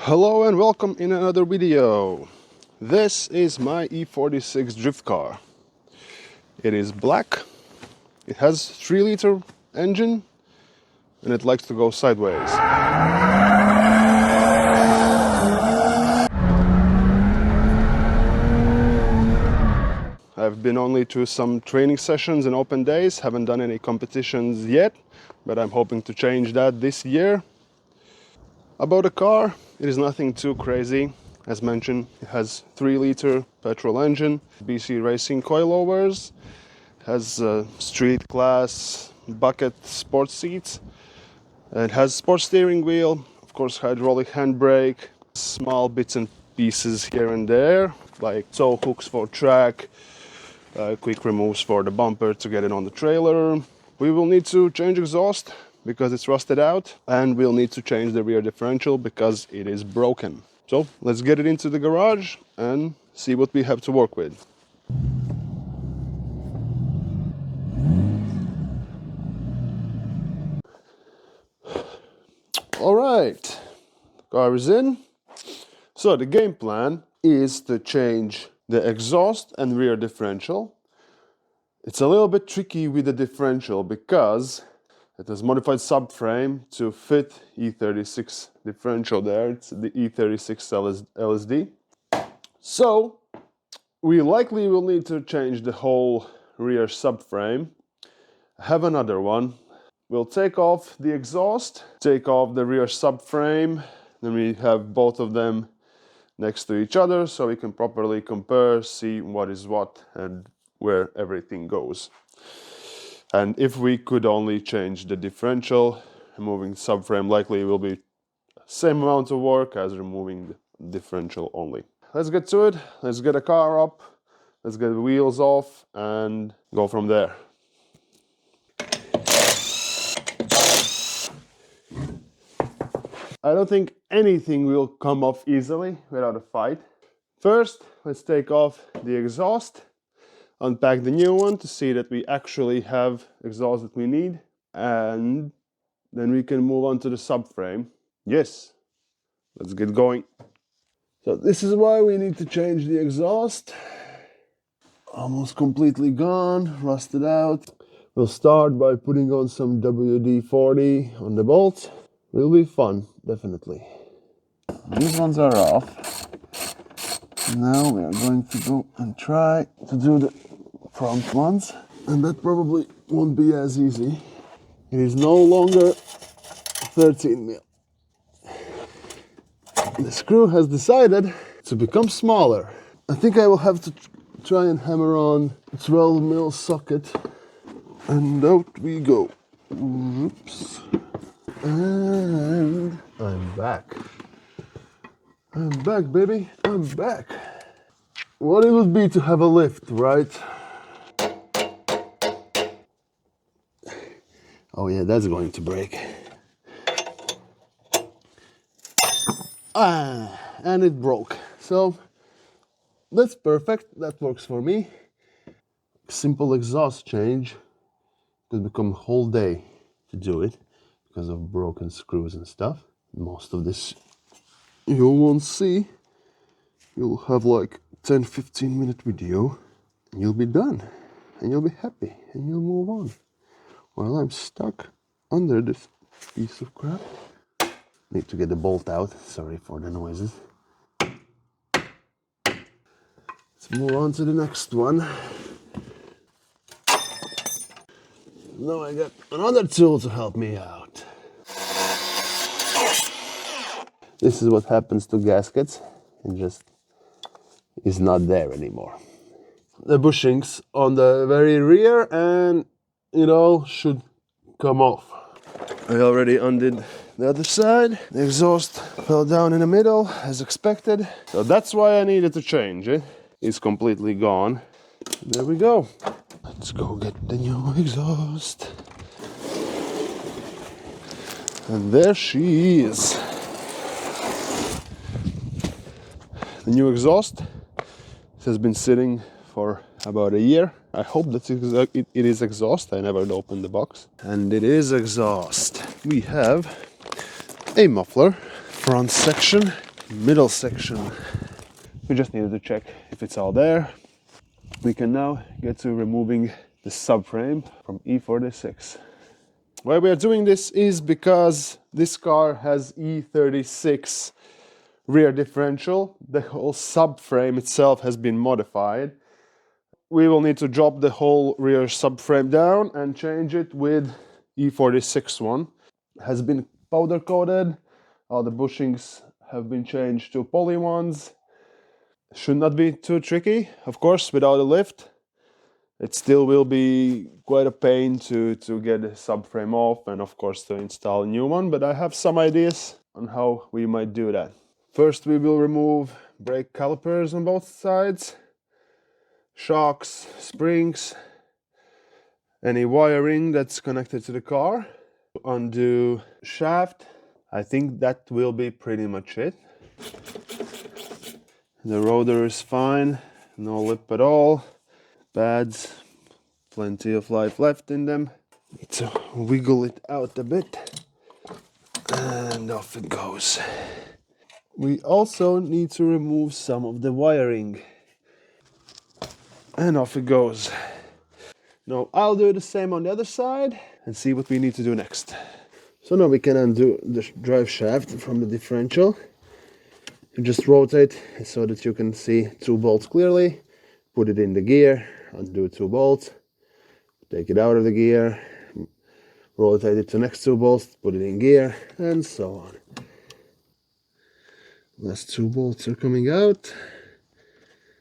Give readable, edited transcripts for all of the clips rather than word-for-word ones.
Hello and welcome in another video. This is my E46 drift car. It is black, it has 3-liter engine, and it likes to go sideways. I've been only to some training sessions and open days, haven't done any competitions yet, but I'm hoping to change that this year. About the car, it is nothing too crazy. As mentioned, it has 3-liter petrol engine, BC Racing coilovers, has street class bucket sports seats. It has sports steering wheel, of course hydraulic handbrake, small bits and pieces here and there, like tow hooks for track, quick removes for the bumper to get it on the trailer. We will need to change exhaust because it's rusted out, and we'll need to change the rear differential because it is broken. So let's get it into the garage and see what we have to work with. All right, the car is in. So the game plan is to change the exhaust and rear differential. It's a little bit tricky with the differential because it has modified subframe to fit E46 differential there. It's the E46 LSD. So we likely will need to change the whole rear subframe. I have another one. We'll take off the exhaust, take off the rear subframe, then we have both of them next to each other so we can properly compare, see what is what and where everything goes. And if we could only change the differential, removing the subframe likely will be the same amount of work as removing the differential only. Let's get to it. Let's get the car up. Let's get the wheels off and go from there. I don't think anything will come off easily without a fight. First, let's take off the exhaust. Unpack the new one to see that we actually have exhaust that we need, and then we can move on to the subframe. Yes, let's get going. So this is why we need to change the exhaust. Almost completely gone, rusted out. We'll start by putting on some WD-40 on the bolt. Will be fun, definitely. These ones are off. Now we are going to go and try to do the front ones, and that probably won't be as easy. It is no longer 13 mil. The screw has decided to become smaller. I think I will have to try and hammer on a 12 mil socket, and out we go. Oops. And I'm back. I'm back, baby. I'm back. What it would be to have a lift, right? Oh yeah, that's going to break. And it broke. So that's perfect. That works for me. Simple exhaust change could become a whole day to do it because of broken screws and stuff. Most of this you won't see. You'll have like 10-15 minute video and you'll be done and you'll be happy and you'll move on. While I'm stuck under this piece of crap. Need to get the bolt out. Sorry for the noises. Let's move on to the next one. Now I got another tool to help me out. This is what happens to gaskets. It just is not there anymore. The bushings on the very rear and it all should come off. I already undid the other side. The exhaust fell down in the middle as expected. So that's why I needed to change it. It's completely gone. There we go. Let's go get the new exhaust. And there she is. The new exhaust has been sitting for about a year. I hope that it is exhaust. I never opened the box. And it is exhaust. We have a muffler, front section, middle section. We just needed to check if it's all there. We can now get to removing the subframe from E46. Why we are doing this is because this car has E36 rear differential. The whole subframe itself has been modified. We will need to drop the whole rear subframe down and change it with E46 one. Has been powder coated. All the bushings have been changed to poly ones. Should not be too tricky. Of course, without a lift, it still will be quite a pain to get the subframe off and of course to install a new one, but I have some ideas on how we might do that. First, we will remove brake calipers on both sides, shocks, springs, any wiring that's connected to the car. Undo shaft. I think that will be pretty much it. The rotor is fine, no lip at all. Pads, plenty of life left in them. Need to wiggle it out a bit, and off it goes. We also need to remove some of the wiring, and off it goes. Now I'll do the same on the other side and see what we need to do next. So now we can undo the drive shaft from the differential. You just rotate so that you can see 2 bolts clearly, put it in the gear, undo 2 bolts, take it out of the gear, rotate it to next 2 bolts, put it in gear, and so on. Last 2 bolts are coming out,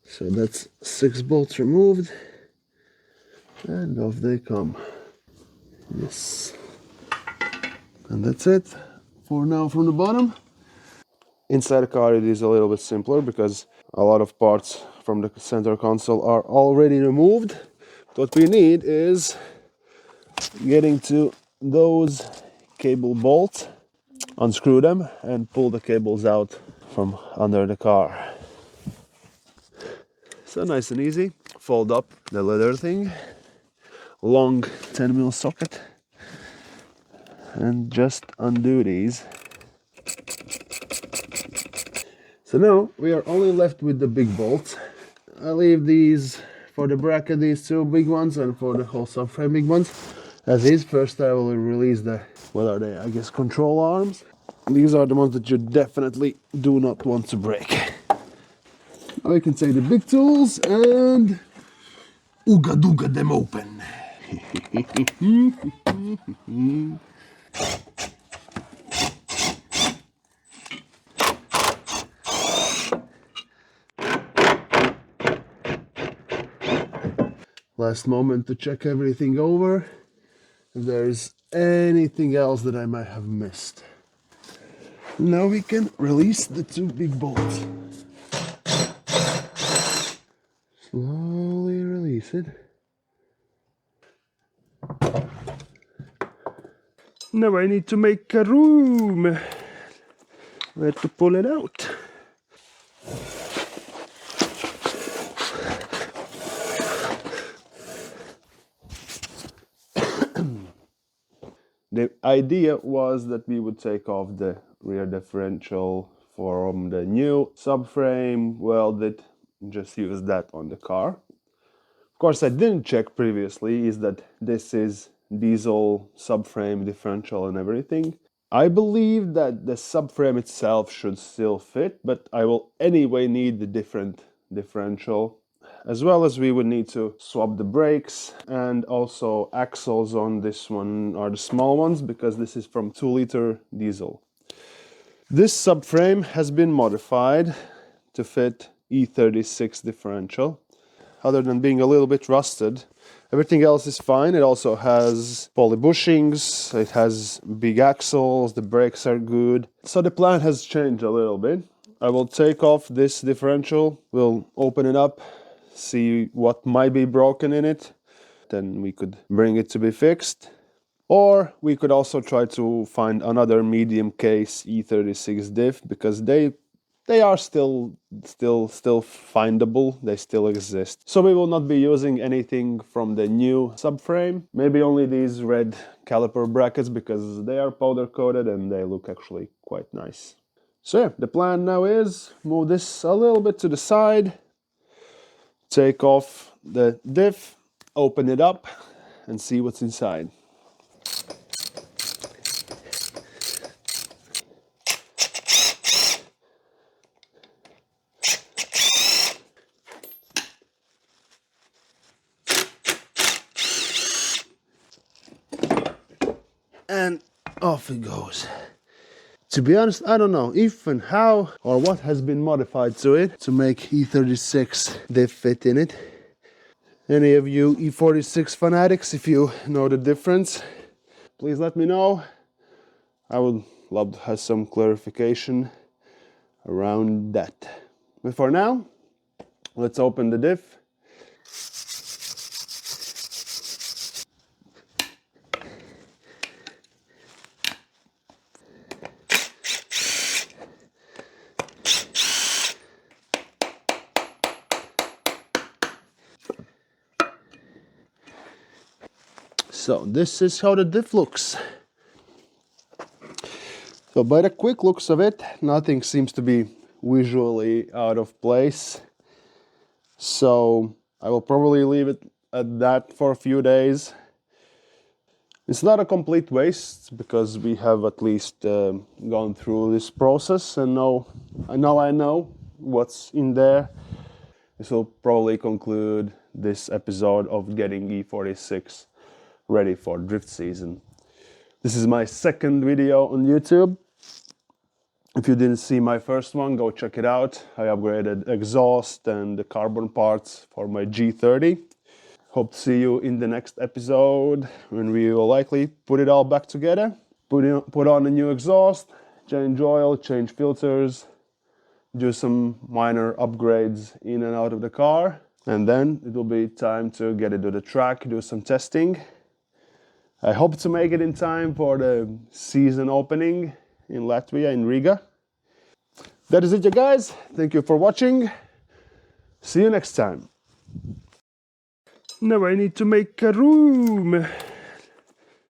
so that's 6 bolts removed, and off they come. Yes. And that's it for now from the bottom. Inside the car it is a little bit simpler because a lot of parts from the center console are already removed. What we need is getting to those cable bolts, unscrew them and pull the cables out from under the car. So nice and easy. Fold up the leather thing, long 10mm socket, and just undo these. So now we are only left with the big bolts. I leave these for the bracket, these 2 big ones, and for the whole subframe big ones as is. First I will release the, what are they, I guess control arms. These are the ones that you definitely do not want to break. Now we can take the big tools and ooga dooga them open. Last moment to check everything over, if there's anything else that I might have missed. Now we can release the 2 big bolts. Slowly release it. Now I need to make a room where to pull it out. The idea was that we would take off the rear differential from the new subframe, weld it, and just use that on the car. Of course, I didn't check previously is that this is diesel subframe differential and everything. I believe that the subframe itself should still fit, but I will anyway need the different differential, as well as we would need to swap the brakes, and also axles on this one are the small ones because this is from 2-liter diesel. This subframe has been modified to fit E46 differential. Other than being a little bit rusted, everything else is fine. It also has poly bushings, it has big axles, the brakes are good. So the plan has changed a little bit. I will take off this differential, we'll open it up, see what might be broken in it, then we could bring it to be fixed. Or we could also try to find another medium case E36 diff because they are still findable, they still exist. So we will not be using anything from the new subframe, maybe only these red caliper brackets because they are powder coated and they look actually quite nice. So yeah, the plan now is move this a little bit to the side, take off the diff, open it up, and see what's inside. And off it goes. To be honest, I don't know if and how or what has been modified to it to make E46 diff fit in it. Any of you E46 fanatics, if you know the difference, please let me know. I would love to have some clarification around that. But for now, let's open the diff. So this is how the diff looks. So by the quick looks of it, nothing seems to be visually out of place. So I will probably leave it at that for a few days. It's not a complete waste because we have at least gone through this process and I know what's in there. This will probably conclude this episode of getting E46 ready for drift season. This is my second video on YouTube. If you didn't see my first one, go check it out. I upgraded exhaust and the carbon parts for my G30. Hope to see you in the next episode when we will likely put it all back together. Put on a new exhaust, change oil, change filters, do some minor upgrades in and out of the car. And then it will be time to get it to the track, do some testing. I hope to make it in time for the season opening in Latvia, in Riga. That is it, you guys. Thank you for watching. See you next time. Now I need to make a room.